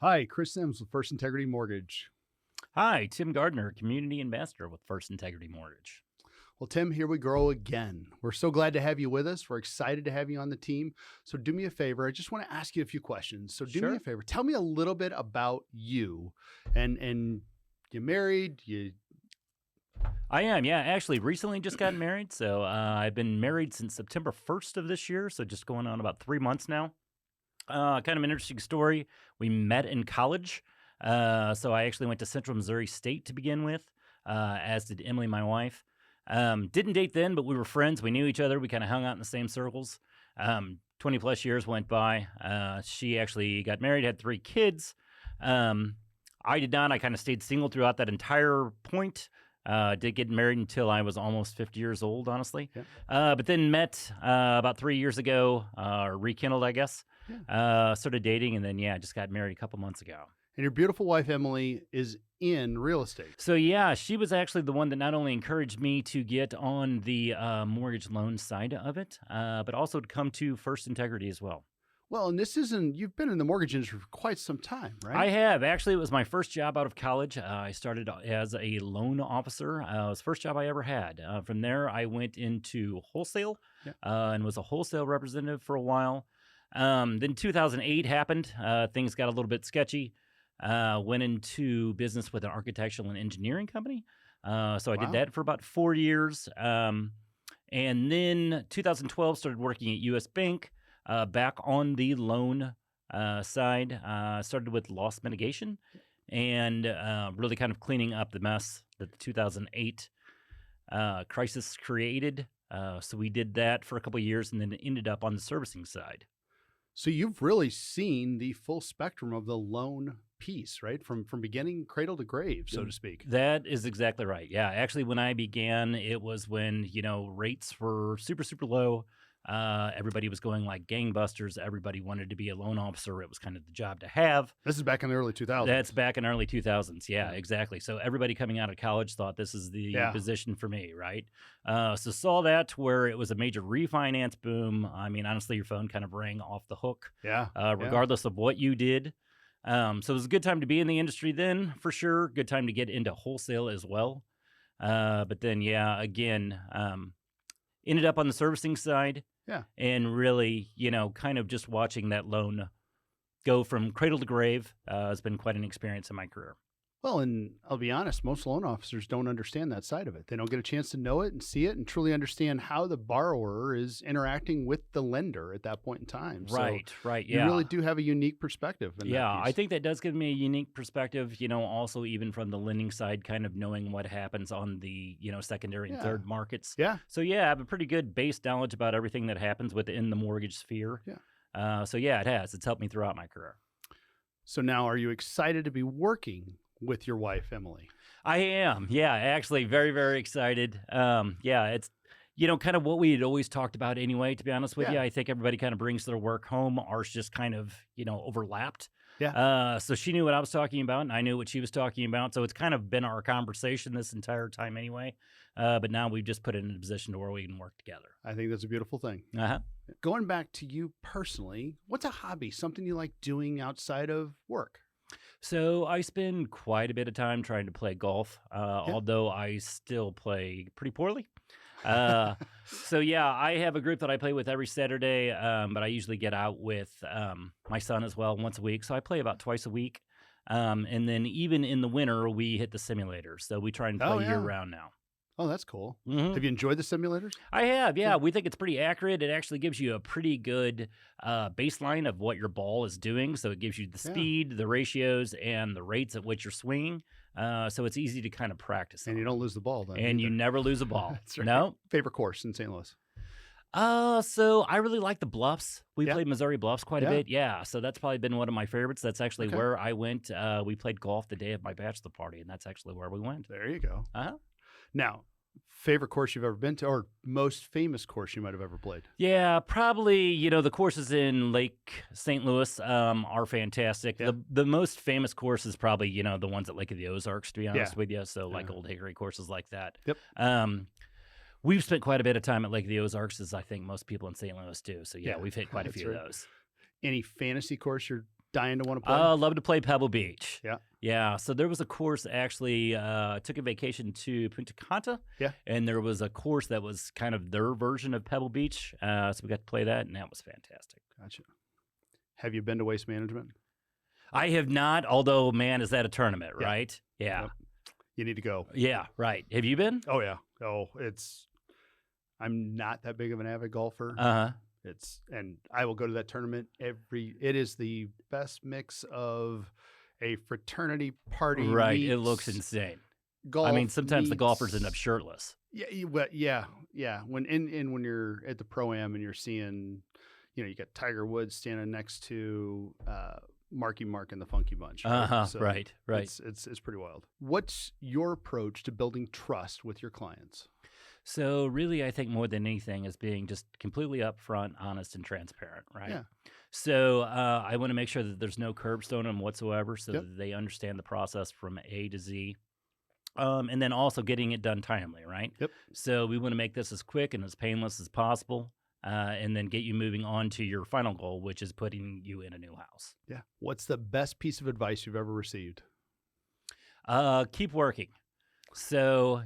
Hi, Chris Sims with First Integrity Mortgage. Hi, Tim Gardner, Community Ambassador with First Integrity Mortgage. Well, Tim, here we go again. We're so glad to have you with us. We're excited to have you on the team. So do me a favor. I just want to ask you a few questions. So do me a Sure. favor. Tell me a little bit about you. And you married, I am, yeah. Actually, recently just got married. So I've been married since September 1st of this year. So just going on about 3 months now. Kind of an interesting story. We met in college. So I actually went to Central Missouri State to begin with, as did Emily, my wife. Didn't date then, but we were friends. We knew each other. We kind of hung out in the same circles. 20 plus years went by. She actually got married, had 3 kids. I did not. I kind of stayed single throughout that entire point. Did get married until I was almost 50 years old, honestly. Yeah. But then met about 3 years ago, rekindled, I guess. Started dating, and then, just got married a couple months ago. and your beautiful wife, Emily, is in real estate. So, she was actually the one that not only encouraged me to get on the mortgage loan side of it, but also to come to First Integrity as well. Well, and you've been in the mortgage industry for quite some time, right? I have. Actually, it was my first job out of college. I started as a loan officer. It was the first job I ever had. From there, I went into wholesale and was a wholesale representative for a while. Then 2008 happened. Things got a little bit sketchy. Went into business with an architectural and engineering company. So I did that for about 4 years. And then 2012 started working at U.S. Bank. Back on the loan side, started with loss mitigation and really kind of cleaning up the mess that the 2008 crisis created. So we did that for a couple of years and then ended up on the servicing side. So you've really seen the full spectrum of the loan piece, right? From beginning cradle to grave, so to speak. That is exactly right. Yeah, actually, when I began, it was when, rates were super, super low. Everybody was going like gangbusters. Everybody wanted to be a loan officer. It was kind of the job to have. This is back in the early 2000s. That's back in early 2000s. Yeah, exactly. So everybody coming out of college thought this is the position for me, right? So saw that where it was a major refinance boom. I mean, honestly, your phone kind of rang off the hook. Regardless of what you did. So it was a good time to be in the industry then, for sure. Good time to get into wholesale as well. But then, again, ended up on the servicing side. And really, kind of just watching that loan go from cradle to grave has been quite an experience in my career. Well, and I'll be honest, most loan officers don't understand that side of it. They don't get a chance to know it and see it and truly understand how the borrower is interacting with the lender at that point in time. Right. You really do have a unique perspective. I think that does give me a unique perspective, also even from the lending side, kind of knowing what happens on the, secondary and third markets. So, I have a pretty good base knowledge about everything that happens within the mortgage sphere. It has. It's helped me throughout my career. So now are you excited to be working with your wife, Emily? I am. Actually very, very excited. It's, kind of what we had always talked about anyway, to be honest with you. I think everybody kind of brings their work home. Ours just kind of, overlapped. So she knew what I was talking about and I knew what she was talking about. So it's kind of been our conversation this entire time anyway. But now we've just put it in a position to where we can work together. I think that's a beautiful thing. Going back to you personally, what's a hobby, something you like doing outside of work? So I spend quite a bit of time trying to play golf, although I still play pretty poorly. I have a group that I play with every Saturday, but I usually get out with my son as well once a week. So I play about twice a week. And then even in the winter, we hit the simulator. So we try and play year round now. Oh, that's cool. Have you enjoyed the simulators? I have, yeah. We think it's pretty accurate. It actually gives you a pretty good baseline of what your ball is doing. So it gives you the speed, the ratios, and the rates at which you're swinging. So it's easy to kind of practice. And you don't lose the ball then. And you never lose a ball. That's right. No? Favorite course in St. Louis? So I really like the Bluffs. We played Missouri Bluffs quite a bit. So that's probably been one of my favorites. That's actually where I went. We played golf the day of my bachelor party, and that's actually where we went. There you go. Now, favorite course you've ever been to, or most famous course you might have ever played? Yeah, probably, the courses in Lake St. Louis are fantastic. The most famous course is probably, the ones at Lake of the Ozarks, to be honest with you. So like Old Hickory courses like that. We've spent quite a bit of time at Lake of the Ozarks, as I think most people in St. Louis do. So we've hit quite a few of those. Any fantasy course you're dying to want to play? Love to play Pebble Beach. Yeah. Yeah. So there was a course actually, took a vacation to Punta Cana. Yeah. And there was a course that was kind of their version of Pebble Beach. So we got to play that, and that was fantastic. Gotcha. Have you been to Waste Management? I have not, although, man, is that a tournament, Yeah. right? Yeah. Yep. You need to go. Yeah, right. Have you been? Oh, yeah. Oh, I'm not that big of an avid golfer. Uh-huh. And I will go to that tournament it is the best mix of a fraternity party. Right. It meets looks insane. golf. I mean, sometimes the meets- golfers end up shirtless. Yeah, yeah. When when you're at the Pro-Am and you're seeing, you got Tiger Woods standing next to Marky Mark and the Funky Bunch. Right? Uh-huh. So Right. It's pretty wild. What's your approach to building trust with your clients? So really, I think more than anything is being just completely upfront, honest, and transparent, right? Yeah. So I want to make sure that there's no curbstone on them whatsoever, so Yep. that they understand the process from A to Z. And then also getting it done timely, right? Yep. So we want to make this as quick and as painless as possible, and then get you moving on to your final goal, which is putting you in a new house. Yeah. What's the best piece of advice you've ever received? Keep working. So,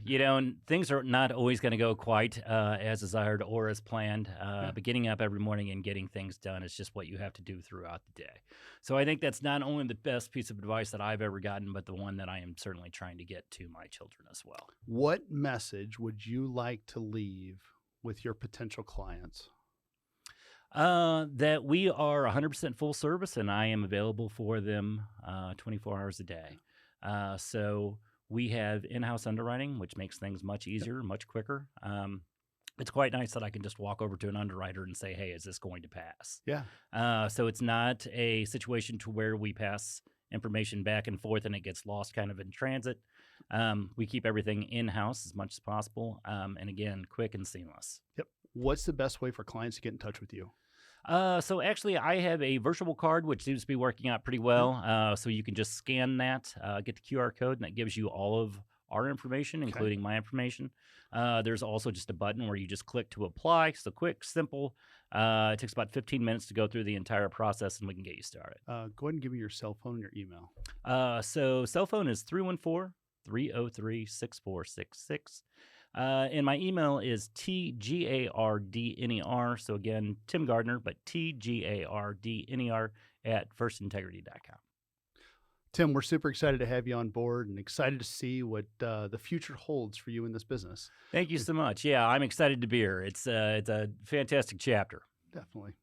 things are not always going to go quite as desired or as planned, but getting up every morning and getting things done is just what you have to do throughout the day. So I think that's not only the best piece of advice that I've ever gotten, but the one that I am certainly trying to get to my children as well. What message would you like to leave with your potential clients? That we are 100% full service, and I am available for them 24 hours a day. So we have in-house underwriting, which makes things much easier, much quicker. It's quite nice that I can just walk over to an underwriter and say, hey, is this going to pass? Yeah. So it's not a situation to where we pass information back and forth and it gets lost kind of in transit. We keep everything in-house as much as possible. And again, quick and seamless. Yep. What's the best way for clients to get in touch with you? So actually, I have a virtual card, which seems to be working out pretty well. So you can just scan that, get the QR code, and that gives you all of our information, including my information. There's also just a button where you just click to apply. So quick, simple. It takes about 15 minutes to go through the entire process, and we can get you started. Go ahead and give me your cell phone and your email. So cell phone is 314-303-6466. And my email is tgardner. So again, Tim Gardner, but tgardner at firstintegrity.com. Tim, we're super excited to have you on board and excited to see what the future holds for you in this business. Thank you so much. Yeah, I'm excited to be here. It's a fantastic chapter. Definitely.